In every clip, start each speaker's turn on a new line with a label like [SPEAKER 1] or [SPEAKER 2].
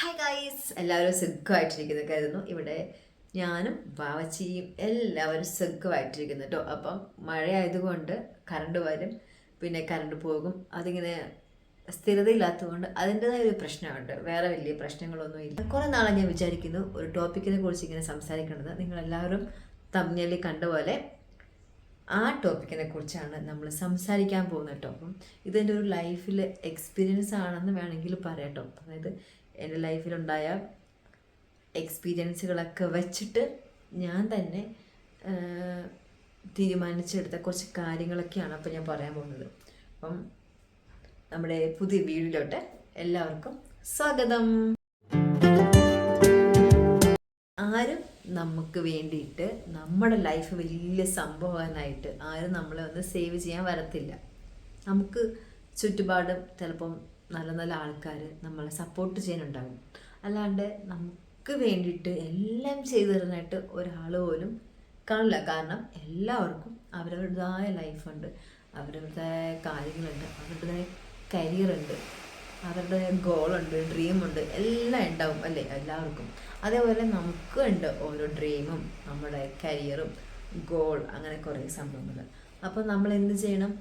[SPEAKER 1] Hi guys, എല്ലാവരും സുഖമായിട്ടിരിക്കുന്നു കരുതുന്നു. ഇവിടെ ഞാനും വാവച്ചിയും എല്ലാവരും സുഖമായിട്ടിരിക്കുന്നു കേട്ടോ. അപ്പം മഴയായതുകൊണ്ട് കറണ്ട് വരും, പിന്നെ കറണ്ട് പോകും. അതിങ്ങനെ സ്ഥിരതയില്ലാത്തതുകൊണ്ട് അതിൻ്റെതായ ഒരു പ്രശ്നമുണ്ട്. വേറെ വലിയ പ്രശ്നങ്ങളൊന്നും ഇല്ല. കുറേ നാളെ ഞാൻ വിചാരിക്കുന്നു ഒരു ടോപ്പിക്കിനെ കുറിച്ച് ഇങ്ങനെ സംസാരിക്കേണ്ടത്. നിങ്ങളെല്ലാവരും തമ്മിൽ കണ്ട പോലെ ആ ടോപ്പിക്കിനെ കുറിച്ചാണ് നമ്മൾ സംസാരിക്കാൻ പോകുന്നത് കേട്ടോ. അപ്പം ഇതെൻ്റെ ഒരു ലൈഫിൽ എക്സ്പീരിയൻസ് ആണെന്ന് വേണമെങ്കിൽ പറയാം കേട്ടോ. അതായത് എൻ്റെ ലൈഫിലുണ്ടായ എക്സ്പീരിയൻസുകളൊക്കെ വെച്ചിട്ട് ഞാൻ തന്നെ തീരുമാനിച്ചെടുത്ത കുറച്ച് കാര്യങ്ങളൊക്കെയാണ് അപ്പം ഞാൻ പറയാൻ പോകുന്നത്. അപ്പം നമ്മുടെ പുതിയ വീഡിയോയിലോട്ട് എല്ലാവർക്കും സ്വാഗതം. ആരും നമുക്ക് വേണ്ടിയിട്ട് നമ്മുടെ ലൈഫ് വലിയ സംഭവമായിട്ട് ആരും നമ്മളെ ഒന്ന് സേവ് ചെയ്യാൻ വരത്തില്ല. നമുക്ക് ചുറ്റുപാടും ചിലപ്പം നല്ല നല്ല ആൾക്കാർ നമ്മളെ സപ്പോർട്ട് ചെയ്യാനുണ്ടാകും. അല്ലാണ്ട് നമുക്ക് വേണ്ടിയിട്ട് എല്ലാം ചെയ്തു തരാനായിട്ട് ഒരാൾ പോലും കാണില്ല. കാരണം എല്ലാവർക്കും അവരവരുടേതായ ലൈഫുണ്ട്, അവരവരുടേതായ കാര്യങ്ങളുണ്ട്, അവരുടേതായ കരിയറുണ്ട്, അവരുടെ ഗോളുണ്ട്, ഡ്രീമുണ്ട്, എല്ലാം ഉണ്ടാവും അല്ലേ എല്ലാവർക്കും. അതേപോലെ നമുക്ക് ഉണ്ട് ഓരോ ഡ്രീമും നമ്മുടെ കരിയറും ഗോൾ, അങ്ങനെ കുറേ സംഭവങ്ങൾ. അപ്പോൾ നമ്മൾ എന്ത് ചെയ്യണം?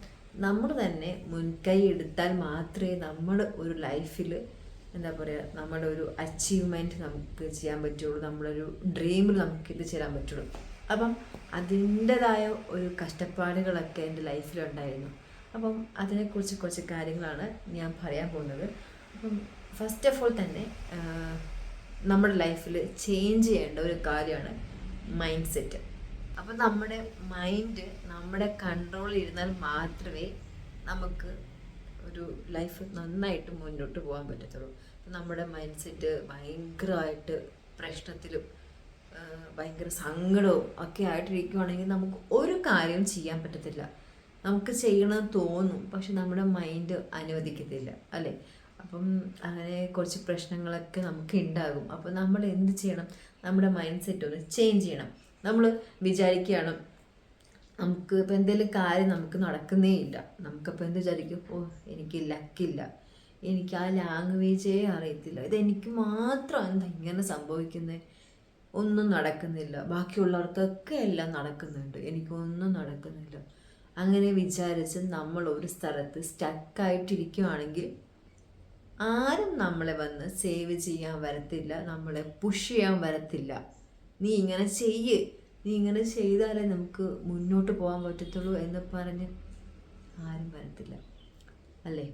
[SPEAKER 1] നമ്മൾ തന്നെ മുൻകൈ എടുത്താൽ മാത്രമേ നമ്മൾ ഒരു ലൈഫിൽ എന്താ പറയുക, നമ്മുടെ ഒരു അച്ചീവ്മെൻറ്റ് നമുക്ക് ചെയ്യാൻ പറ്റുള്ളൂ, നമ്മളൊരു ഡ്രീമിൽ നമുക്ക് എത്തിച്ചേരാൻ പറ്റുള്ളൂ. അപ്പം അതിൻ്റെതായ ഒരു കഷ്ടപ്പാടുകളൊക്കെ എൻ്റെ ലൈഫിലുണ്ടായിരുന്നു. അപ്പം അതിനെക്കുറിച്ച് കുറച്ച് കാര്യങ്ങളാണ് ഞാൻ പറയാൻ പോകുന്നത്. അപ്പം ഫസ്റ്റ് ഓഫ് ഓൾ തന്നെ നമ്മുടെ ലൈഫിൽ ചേഞ്ച് ചെയ്യേണ്ട ഒരു കാര്യമാണ് മൈൻഡ് സെറ്റ്. അപ്പം നമ്മുടെ മൈൻഡ് നമ്മുടെ കൺട്രോളിൽ ഇരുന്നാൽ മാത്രമേ നമുക്ക് ഒരു ലൈഫ് നന്നായിട്ട് മുന്നോട്ട് പോകാൻ പറ്റത്തുള്ളൂ. നമ്മുടെ മൈൻഡ് സെറ്റ് ഭയങ്കരമായിട്ട് പ്രശ്നത്തിലും ഭയങ്കര സങ്കടവും ഒക്കെ ആയിട്ടിരിക്കുകയാണെങ്കിൽ നമുക്ക് ഒരു കാര്യം ചെയ്യാൻ പറ്റത്തില്ല. നമുക്ക് ചെയ്യണമെന്ന് തോന്നും, പക്ഷെ നമ്മുടെ മൈൻഡ് അനുവദിക്കത്തില്ല അല്ലേ. അപ്പം അങ്ങനെ കുറച്ച് പ്രശ്നങ്ങളൊക്കെ നമുക്ക് ഉണ്ടാകും. അപ്പോൾ നമ്മൾ എന്ത് ചെയ്യണം? നമ്മുടെ മൈൻഡ് സെറ്റ് ഒന്ന് ചേഞ്ച് ചെയ്യണം. നമ്മൾ വിചാരിക്കുകയാണ് നമുക്ക് ഇപ്പോൾ എന്തെങ്കിലും കാര്യം നമുക്ക് നടക്കുന്നേ ഇല്ല, നമുക്കപ്പോൾ എന്ത് വിചാരിക്കും? ഓ, എനിക്ക് ലക്കില്ല, എനിക്ക് ആ ലാംഗ്വേജേ അറിയത്തില്ല, ഇതെനിക്ക് മാത്രം എന്താ ഇങ്ങനെ സംഭവിക്കുന്നത്, ഒന്നും നടക്കുന്നില്ല, ബാക്കിയുള്ളവർക്കൊക്കെ എല്ലാം നടക്കുന്നുണ്ട്, എനിക്കൊന്നും നടക്കുന്നില്ല. അങ്ങനെ വിചാരിച്ച് നമ്മൾ ഒരു സ്ഥലത്ത് സ്റ്റക്കായിട്ടിരിക്കുകയാണെങ്കിൽ ആരും നമ്മളെ വന്ന് സേവ് ചെയ്യാൻ വരത്തില്ല, നമ്മളെ പുഷ് ചെയ്യാൻ വരത്തില്ല. നീ ഇങ്ങനെ ചെയ്യ്, നീ ഇങ്ങനെ ചെയ്താലേ നമുക്ക് മുന്നോട്ട് പോകാൻ പറ്റത്തുള്ളൂ എന്ന് പറഞ്ഞ് ആരും വരത്തില്ല അല്ലേ.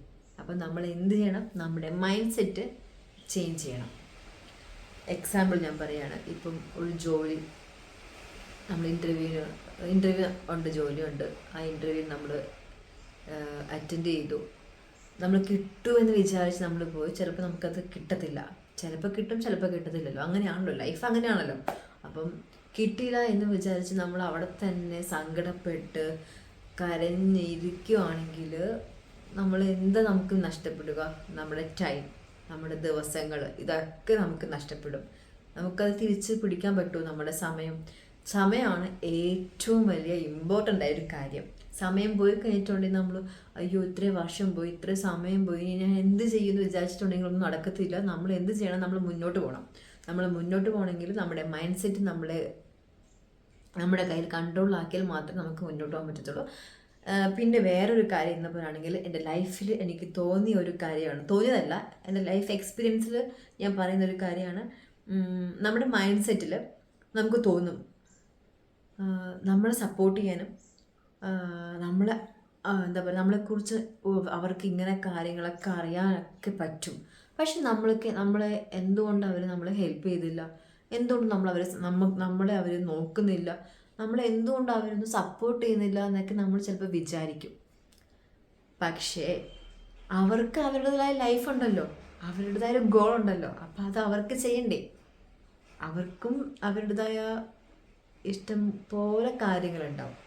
[SPEAKER 1] അപ്പം നമ്മൾ എന്ത് ചെയ്യണം? നമ്മുടെ മൈൻഡ് സെറ്റ് ചേഞ്ച് ചെയ്യണം. എക്സാമ്പിൾ ഞാൻ പറയുകയാണ്. ഇപ്പം ഒരു ജോലി നമ്മൾ ഇൻ്റർവ്യൂ ഉണ്ട്, ജോലിയുണ്ട്. ആ ഇൻ്റർവ്യൂ നമ്മൾ അറ്റൻഡ് ചെയ്തു, നമ്മൾ കിട്ടുമെന്ന് വിചാരിച്ച് നമ്മൾ പോയി, ചിലപ്പോൾ നമുക്കത് കിട്ടത്തില്ല, ചിലപ്പോൾ കിട്ടും, ചിലപ്പോൾ കിട്ടത്തില്ലല്ലോ. അങ്ങനെയാണല്ലോ ലൈഫ്, അങ്ങനെയാണല്ലോ. അപ്പം കിട്ടിയില്ല എന്ന് വിചാരിച്ച് നമ്മൾ അവിടെ തന്നെ സങ്കടപ്പെട്ട് കരഞ്ഞിരിക്കുകയാണെങ്കിൽ നമ്മൾ എന്താ നമുക്ക് നഷ്ടപ്പെടുക? നമ്മുടെ ടൈം, നമ്മുടെ ദിവസങ്ങൾ, ഇതൊക്കെ നമുക്ക് നഷ്ടപ്പെടും. നമുക്കത് തിരിച്ച് പിടിക്കാൻ പറ്റുമോ? നമ്മുടെ സമയമാണ് ഏറ്റവും വലിയ ഇമ്പോർട്ടൻ്റ് ആയൊരു കാര്യം. സമയം പോയി കഴിഞ്ഞിട്ടുണ്ടെങ്കിൽ നമ്മൾ അയ്യോ ഇത്രയും വർഷം പോയി, ഇത്രയും സമയം പോയി, ഞാൻ എന്ത് ചെയ്യുമെന്ന് വിചാരിച്ചിട്ടുണ്ടെങ്കിൽ ഒന്നും നടക്കത്തില്ല. നമ്മൾ എന്ത് ചെയ്യണം? നമ്മൾ മുന്നോട്ട് പോകണം. നമ്മൾ മുന്നോട്ട് പോകണമെങ്കിൽ നമ്മുടെ മൈൻഡ് സെറ്റ് നമ്മുടെ കയ്യിൽ കൺട്രോളാക്കിയാൽ മാത്രമേ നമുക്ക് മുന്നോട്ട് പോകാൻ പറ്റത്തുള്ളൂ. പിന്നെ വേറൊരു കാര്യം എന്ന് പറയുകയാണെങ്കിൽ എൻ്റെ ലൈഫിൽ എനിക്ക് തോന്നിയ ഒരു കാര്യമാണ്, തോന്നിയതല്ല, എൻ്റെ ലൈഫ് എക്സ്പീരിയൻസിൽ ഞാൻ പറയുന്നൊരു കാര്യമാണ്. നമ്മുടെ മൈൻഡ് സെറ്റിൽ നമുക്ക് തോന്നും നമ്മളെ സപ്പോർട്ട് ചെയ്യാനും നമ്മളെ എന്താ പറയുക, നമ്മളെക്കുറിച്ച് അവർക്ക് ഇങ്ങനെ കാര്യങ്ങളൊക്കെ അറിയാനൊക്കെ പറ്റും. പക്ഷെ നമ്മളെ എന്തുകൊണ്ട് അവർ നമ്മളെ ഹെൽപ്പ് ചെയ്തില്ല, എന്തുകൊണ്ട് നമ്മളെ അവർ നോക്കുന്നില്ല, നമ്മളെ എന്തുകൊണ്ട് അവരൊന്നും സപ്പോർട്ട് ചെയ്യുന്നില്ല എന്നൊക്കെ നമ്മൾ ചിലപ്പോൾ വിചാരിക്കും. പക്ഷേ അവർക്ക് അവരുടേതായ ലൈഫ് ഉണ്ടല്ലോ, അവരുടേതായ ഒരു ഗോൾ ഉണ്ടല്ലോ. അപ്പം അത് അവർക്ക് ചെയ്യണ്ടേ? അവർക്കും അവരുടേതായ ഇഷ്ടം പോലെ കാര്യങ്ങളുണ്ടാവും.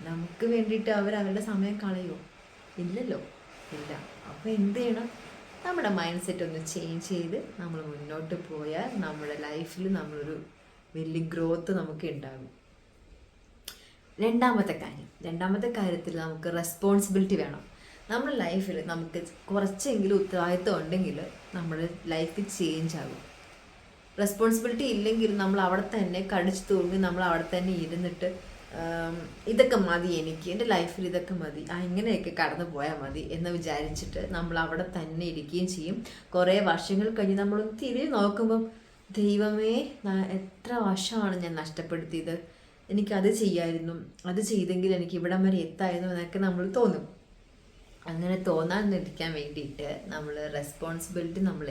[SPEAKER 1] നമുക്ക് വേണ്ടിയിട്ട് അവരുടെ സമയം കളയുമോ? ഇല്ലല്ലോ, ഇല്ല. അപ്പോൾ എന്ത് ചെയ്യണം? നമ്മുടെ മൈൻഡ് സെറ്റ് ഒന്ന് ചേഞ്ച് ചെയ്ത് നമ്മൾ മുന്നോട്ട് പോയാൽ നമ്മുടെ ലൈഫിൽ നമ്മളൊരു വലിയ ഗ്രോത്ത് നമുക്ക് ഉണ്ടാകും. രണ്ടാമത്തെ കാര്യത്തിൽ നമുക്ക് റെസ്പോൺസിബിലിറ്റി വേണം. നമ്മുടെ ലൈഫിൽ നമുക്ക് കുറച്ചെങ്കിലും ഉത്തരവാദിത്വം ഉണ്ടെങ്കിൽ നമ്മുടെ ലൈഫ് ചേഞ്ച് ആകും. റെസ്പോൺസിബിലിറ്റി ഇല്ലെങ്കിൽ നമ്മൾ അവിടെ തന്നെ കടിച്ചു തൂങ്ങി നമ്മൾ അവിടെ തന്നെ ഇരുന്നിട്ട് ഇതൊക്കെ മതി, എനിക്ക് എൻ്റെ ലൈഫിൽ ഇതൊക്കെ മതി, ഇങ്ങനെയൊക്കെ കടന്നു പോയാൽ മതി എന്ന് വിചാരിച്ചിട്ട് നമ്മൾ അവിടെ തന്നെ ഇരിക്കുകയും ചെയ്യും. കുറേ വർഷങ്ങൾ കഴിഞ്ഞ് നമ്മളൊന്ന് തിരിഞ്ഞ് നോക്കുമ്പം ദൈവമേ, എത്ര വർഷമാണ് ഞാൻ നഷ്ടപ്പെടുത്തിയത്, എനിക്കത് ചെയ്യായിരുന്നു, അത് ചെയ്തെങ്കിൽ എനിക്ക് ഇവിടം വരെ എത്തായിരുന്നു എന്നൊക്കെ നമ്മൾ തോന്നും. അങ്ങനെ തോന്നാതിരിക്കാൻ വേണ്ടിയിട്ട് നമ്മൾ റെസ്പോൺസിബിലിറ്റി നമ്മൾ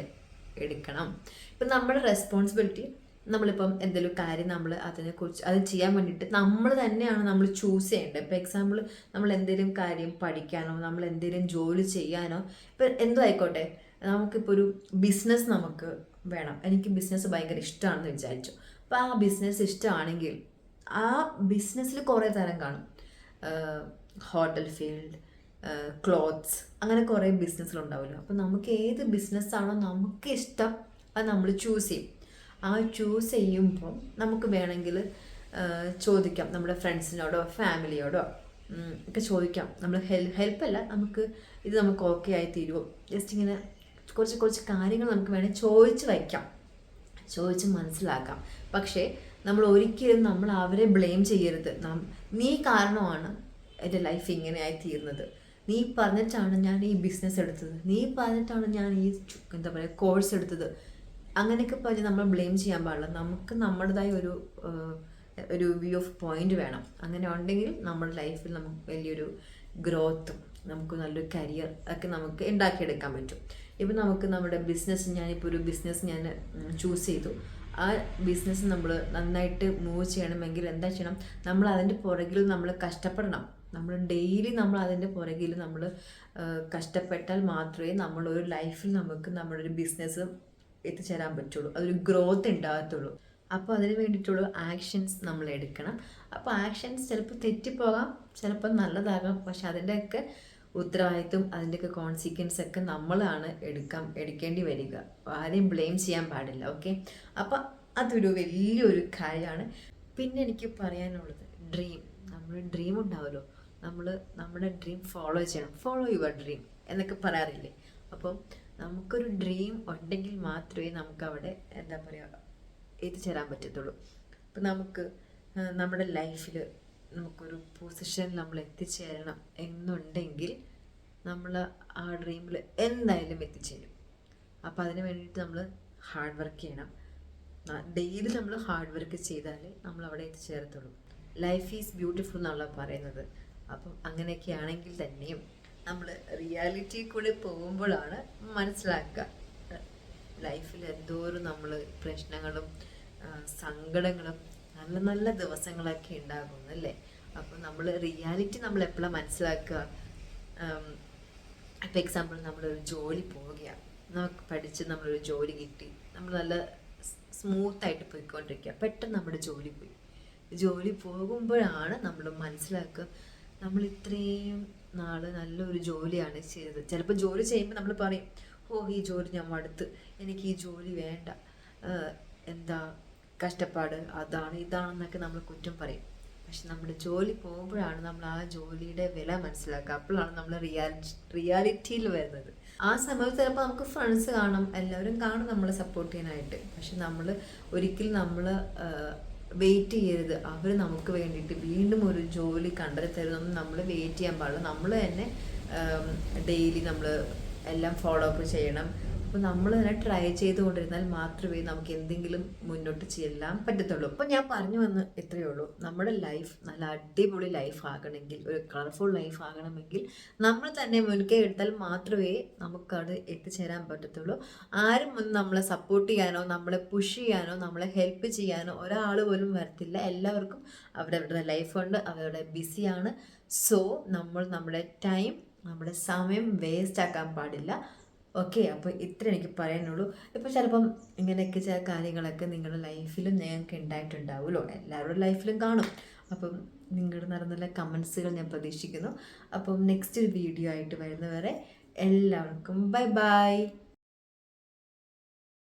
[SPEAKER 1] എടുക്കണം. ഇപ്പം നമ്മുടെ റെസ്പോൺസിബിലിറ്റി നമ്മളിപ്പം എന്തെങ്കിലും കാര്യം നമ്മൾ അതിനെക്കുറിച്ച് അത് ചെയ്യാൻ വേണ്ടിയിട്ട് നമ്മൾ തന്നെയാണ് നമ്മൾ ചൂസ് ചെയ്യേണ്ടത്. ഇപ്പോൾ എക്സാമ്പിൾ നമ്മൾ എന്തെങ്കിലും കാര്യം പഠിക്കാനോ നമ്മൾ എന്തെങ്കിലും ജോലി ചെയ്യാനോ ഇപ്പം എന്തോ ആയിക്കോട്ടെ, നമുക്കിപ്പോൾ ഒരു ബിസിനസ് നമുക്ക് വേണം. എനിക്ക് ബിസിനസ് ഭയങ്കര ഇഷ്ടമാണെന്ന് വിചാരിച്ചു. അപ്പോൾ ആ ബിസിനസ് ഇഷ്ടമാണെങ്കിൽ ആ ബിസിനസ്സിൽ കുറേ തരം കാണും. ഹോട്ടൽ ഫീൽഡ്, ക്ലോത്ത്സ്, അങ്ങനെ കുറേ ബിസിനസ്സിലുണ്ടാവുമല്ലോ. അപ്പോൾ നമുക്ക് ഏത് ബിസിനസ്സാണോ നമുക്ക് ഇഷ്ടം അത് നമ്മൾ ചൂസ് ചെയ്യും. ആ ചൂസ് ചെയ്യുമ്പം നമുക്ക് വേണമെങ്കിൽ ചോദിക്കാം, നമ്മുടെ ഫ്രണ്ട്സിനോടോ ഫാമിലിയോടോ ഒക്കെ ചോദിക്കാം. നമ്മൾ ഹെൽപ്പല്ല, ഇത് നമുക്ക് ഓക്കെ ആയി തീരുമോ, ജസ്റ്റ് ഇങ്ങനെ കുറച്ച് കാര്യങ്ങൾ നമുക്ക് വേണമെങ്കിൽ ചോദിച്ച് വയ്ക്കാം, ചോദിച്ച് മനസ്സിലാക്കാം. പക്ഷേ നമ്മൾ ഒരിക്കലും നമ്മൾ അവരെ ബ്ലെയിം ചെയ്യരുത്. നീ കാരണമാണ് എൻ്റെ ലൈഫ് ഇങ്ങനെയായി തീർന്നത്, നീ പറഞ്ഞിട്ടാണ് ഞാൻ ഈ ബിസിനസ് എടുത്തത്, നീ പറഞ്ഞിട്ടാണ് ഞാൻ ഈ കോഴ്സ് എടുത്തത്, അങ്ങനെയൊക്കെ പറഞ്ഞ് നമ്മൾ ബ്ലെയിം ചെയ്യാൻ പാടില്ല. നമുക്ക് നമ്മുടേതായ ഒരു വ്യൂ ഓഫ് പോയിന്റ് വേണം. അങ്ങനെ ഉണ്ടെങ്കിൽ നമ്മുടെ ലൈഫിൽ നമുക്ക് വലിയൊരു ഗ്രോത്തും നമുക്ക് നല്ലൊരു കരിയർ ഒക്കെ നമുക്ക് ഉണ്ടാക്കിയെടുക്കാൻ പറ്റും. ഇപ്പം നമുക്ക് നമ്മുടെ ബിസിനസ്, ഞാനിപ്പോൾ ഒരു ബിസിനസ് ഞാൻ ചൂസ് ചെയ്തു, ആ ബിസിനസ് നമ്മൾ നന്നായിട്ട് മൂവ് ചെയ്യണമെങ്കിൽ എന്താ ചെയ്യണം, നമ്മൾ അതിൻ്റെ പുറകിൽ നമ്മൾ കഷ്ടപ്പെടണം. നമ്മൾ ഡെയിലി നമ്മൾ അതിൻ്റെ പുറകിൽ നമ്മൾ കഷ്ടപ്പെട്ടാൽ മാത്രമേ നമ്മളൊരു ലൈഫിൽ നമുക്ക് നമ്മുടെ ഒരു ബിസിനസ് എത്തിച്ചേരാൻ പറ്റുള്ളൂ, അതൊരു ഗ്രോത്ത് ഉണ്ടാകത്തുള്ളൂ. അപ്പോൾ അതിന് വേണ്ടിയിട്ടുള്ള ആക്ഷൻസ് നമ്മൾ എടുക്കണം. അപ്പോൾ ആക്ഷൻസ് ചിലപ്പോൾ തെറ്റിപ്പോകാം, ചിലപ്പോൾ നല്ലതാകാം, പക്ഷെ അതിൻ്റെയൊക്കെ ഉത്തരവാദിത്വം അതിൻ്റെയൊക്കെ കോൺസിക്വൻസ് ഒക്കെ നമ്മളാണ് എടുക്കേണ്ടി വരിക. ആരെയും ബ്ലെയിം ചെയ്യാൻ പാടില്ല. ഓക്കെ, അപ്പോൾ അതൊരു വലിയൊരു കാര്യമാണ്. പിന്നെ എനിക്ക് പറയാനുള്ളത് നമ്മൾ ഡ്രീം ഉണ്ടാവുമല്ലോ, നമ്മുടെ ഡ്രീം ഫോളോ ചെയ്യണം. ഫോളോ യുവർ ഡ്രീം എന്നൊക്കെ പറയാറില്ലേ. അപ്പം നമുക്കൊരു ഡ്രീം ഉണ്ടെങ്കിൽ മാത്രമേ നമുക്ക് അവിടെ എന്താ പറയുക എത്തിച്ചേരാൻ പറ്റത്തുള്ളൂ. അപ്പം നമുക്ക് നമ്മുടെ ലൈഫിൽ നമുക്കൊരു പൊസിഷനിൽ നമ്മൾ എത്തിച്ചേരണം എന്നുണ്ടെങ്കിൽ നമ്മൾ ആ ഡ്രീമിൽ എന്തായാലും എത്തിച്ചേരും. അപ്പോൾ അതിന് വേണ്ടിയിട്ട് നമ്മൾ ഹാർഡ് വർക്ക് ചെയ്യണം. ഡെയിലി നമ്മൾ ഹാർഡ് വർക്ക് ചെയ്താലേ നമ്മൾ അവിടെ എത്തിച്ചേരത്തുള്ളൂ. ലൈഫ് ഈസ് ബ്യൂട്ടിഫുൾ എന്നുള്ള പറയുന്നത്. അപ്പം അങ്ങനെയൊക്കെ ആണെങ്കിൽ തന്നെയും നമ്മൾ റിയാലിറ്റി കൂടെ പോകുമ്പോഴാണ് മനസ്സിലാക്കുക ലൈഫിൽ എന്തോരം നമ്മൾ പ്രശ്നങ്ങളും സങ്കടങ്ങളും നല്ല നല്ല ദിവസങ്ങളൊക്കെ ഉണ്ടാകുന്നല്ലേ. അപ്പോൾ നമ്മൾ റിയാലിറ്റി നമ്മൾ എപ്പോഴാണ് മനസ്സിലാക്കുക, ഇപ്പോൾ എക്സാമ്പിൾ നമ്മളൊരു ജോലി പോവുകയാണ്, നമുക്ക് പഠിച്ച് നമ്മളൊരു ജോലി കിട്ടി, നമ്മൾ നല്ല സ്മൂത്തായിട്ട് പോയിക്കൊണ്ടിരിക്കുക, പെട്ടെന്ന് നമ്മുടെ ജോലി പോകുമ്പോഴാണ് നമ്മൾ മനസ്സിലാക്കുക നമ്മൾ ഇത്രയും നാൾ നല്ലൊരു ജോലിയാണ് ചെയ്തത്. ചിലപ്പോൾ ജോലി ചെയ്യുമ്പോൾ നമ്മൾ പറയും, ഈ ജോലി ഞാൻ മടുത്ത്, എനിക്ക് ഈ ജോലി വേണ്ട, എന്താ കഷ്ടപ്പാട്, അതാണ് ഇതാണെന്നൊക്കെ നമ്മൾ കുറ്റം പറയും. പക്ഷെ നമ്മുടെ ജോലി പോകുമ്പോഴാണ് നമ്മൾ ആ ജോലിയുടെ വില മനസ്സിലാക്കുക. അപ്പോഴാണ് നമ്മൾ റിയാലിറ്റിയിൽ വരുന്നത്. ആ സമയത്ത് ചിലപ്പോൾ നമുക്ക് ഫ്രണ്ട്സ് കാണും, എല്ലാവരും കാണും നമ്മളെ സപ്പോർട്ട് ചെയ്യാനായിട്ട്. പക്ഷെ നമ്മൾ ഒരിക്കലും വെയിറ്റ് ചെയ്യരുത്, അവർ നമുക്ക് വേണ്ടിയിട്ട് വീണ്ടും ഒരു ജോലി കണ്ടെത്തി തരുന്നൊന്നും നമ്മൾ വെയിറ്റ് ചെയ്യാൻ പാടില്ല. നമ്മൾ തന്നെ ഡെയിലി നമ്മൾ എല്ലാം ഫോളോ അപ്പ് ചെയ്യണം. അപ്പോൾ നമ്മൾ തന്നെ ട്രൈ ചെയ്തുകൊണ്ടിരുന്നാൽ മാത്രമേ നമുക്ക് എന്തെങ്കിലും മുന്നോട്ട് ചെല്ലാൻ പറ്റത്തുള്ളൂ. അപ്പോൾ ഞാൻ പറഞ്ഞു വന്ന് ഇത്രയേ ഉള്ളൂ. നമ്മുടെ ലൈഫ് നല്ല അടിപൊളി ലൈഫ് ആകണമെങ്കിൽ, ഒരു കളർഫുൾ ലൈഫ് ആകണമെങ്കിൽ നമ്മൾ തന്നെ മുൻകൈ എടുത്താൽ മാത്രമേ നമുക്കത് എത്തിച്ചേരാൻ പറ്റത്തുള്ളൂ. ആരും ഒന്ന് നമ്മളെ സപ്പോർട്ട് ചെയ്യാനോ നമ്മളെ പുഷ് ചെയ്യാനോ നമ്മളെ ഹെൽപ്പ് ചെയ്യാനോ ഒരാൾ പോലും വരത്തില്ല. എല്ലാവർക്കും അവരവരുടെ ലൈഫുണ്ട്, അവരുടെ ബിസിയാണ്. സോ നമ്മൾ നമ്മുടെ ടൈം, നമ്മുടെ സമയം വേസ്റ്റ് ആക്കാൻ പാടില്ല. ഓക്കെ, അപ്പോൾ ഇത്ര എനിക്ക് പറയാനുള്ളൂ. ഇപ്പോൾ ചിലപ്പം ഇങ്ങനെയൊക്കെ ചില കാര്യങ്ങളൊക്കെ നിങ്ങളുടെ ലൈഫിലും നിങ്ങൾക്ക് ഉണ്ടായിട്ടുണ്ടാവുമല്ലോ, എല്ലാവരുടെ ലൈഫിലും കാണും. അപ്പം നിങ്ങളുടെ നല്ല കമൻസുകൾ ഞാൻ പ്രതീക്ഷിക്കുന്നു. അപ്പം നെക്സ്റ്റ് ഒരു വീഡിയോ ആയിട്ട് വരുന്നവരെ എല്ലാവർക്കും ബൈ ബൈ.